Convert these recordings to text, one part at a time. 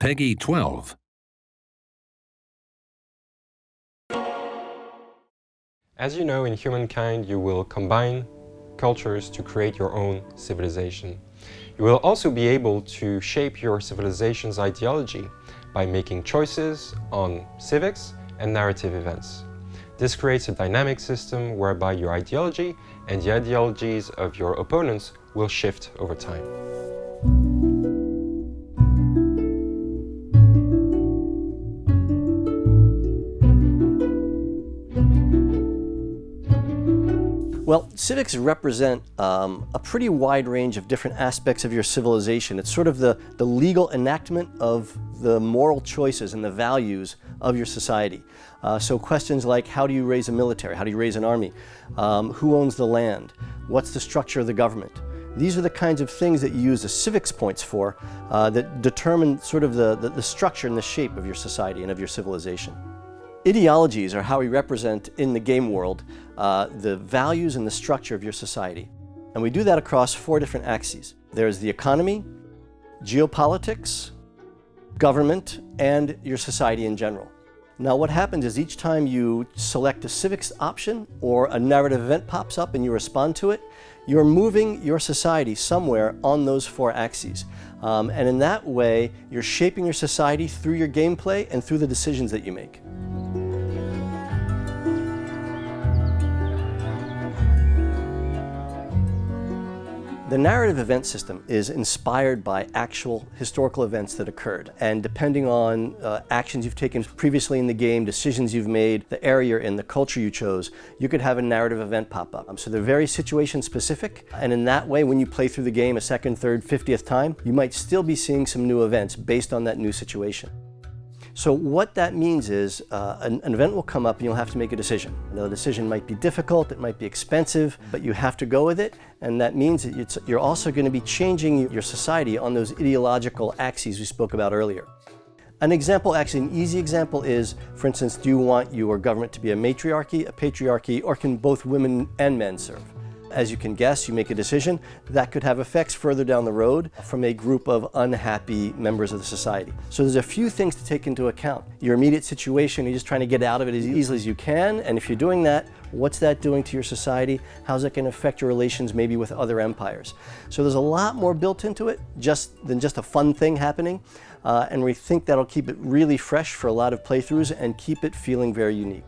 Peggy 12. As you know, in Humankind, you will combine cultures to create your own civilization. You will also be able to shape your civilization's ideology by making choices on civics and narrative events. This creates a dynamic system whereby your ideology and the ideologies of your opponents will shift over time. Well, civics represent a pretty wide range of different aspects of your civilization. It's sort of the legal enactment of the moral choices and the values of your society. So questions like, how do you raise a military? How do you raise an army? Who owns the land? What's the structure of the government? These are the kinds of things that you use the civics points for that determine sort of the structure and the shape of your society and of your civilization. Ideologies are how we represent in the game world the values and the structure of your society. And we do that across 4 different axes. There's the economy, geopolitics, government, and your society in general. Now what happens is each time you select a civics option or a narrative event pops up and you respond to it, you're moving your society somewhere on those 4 axes. And in that way, you're shaping your society through your gameplay and through the decisions that you make. The narrative event system is inspired by actual historical events that occurred. And depending on actions you've taken previously in the game, decisions you've made, the area you're in, the culture you chose, you could have a narrative event pop up. So they're very situation specific. And in that way, when you play through the game a second, third, 50th time, you might still be seeing some new events based on that new situation. So what that means is an event will come up and you'll have to make a decision. The decision might be difficult, it might be expensive, but you have to go with it. And that means that you're also going to be changing your society on those ideological axes we spoke about earlier. An example, actually an easy example is, for instance, do you want your government to be a matriarchy, a patriarchy, or can both women and men serve? As you can guess, you make a decision that could have effects further down the road from a group of unhappy members of the society. So there's a few things to take into account. Your immediate situation, you're just trying to get out of it as easily as you can, and if you're doing that, what's that doing to your society? How's that going to affect your relations maybe with other empires? So there's a lot more built into it than just a fun thing happening, and we think that'll keep it really fresh for a lot of playthroughs and keep it feeling very unique.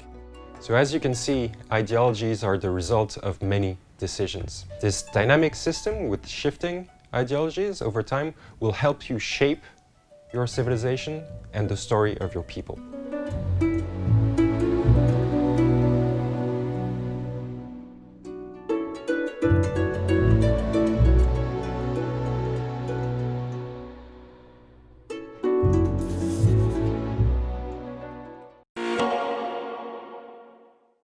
So as you can see, ideologies are the result of many decisions. This dynamic system with shifting ideologies over time will help you shape your civilization and the story of your people.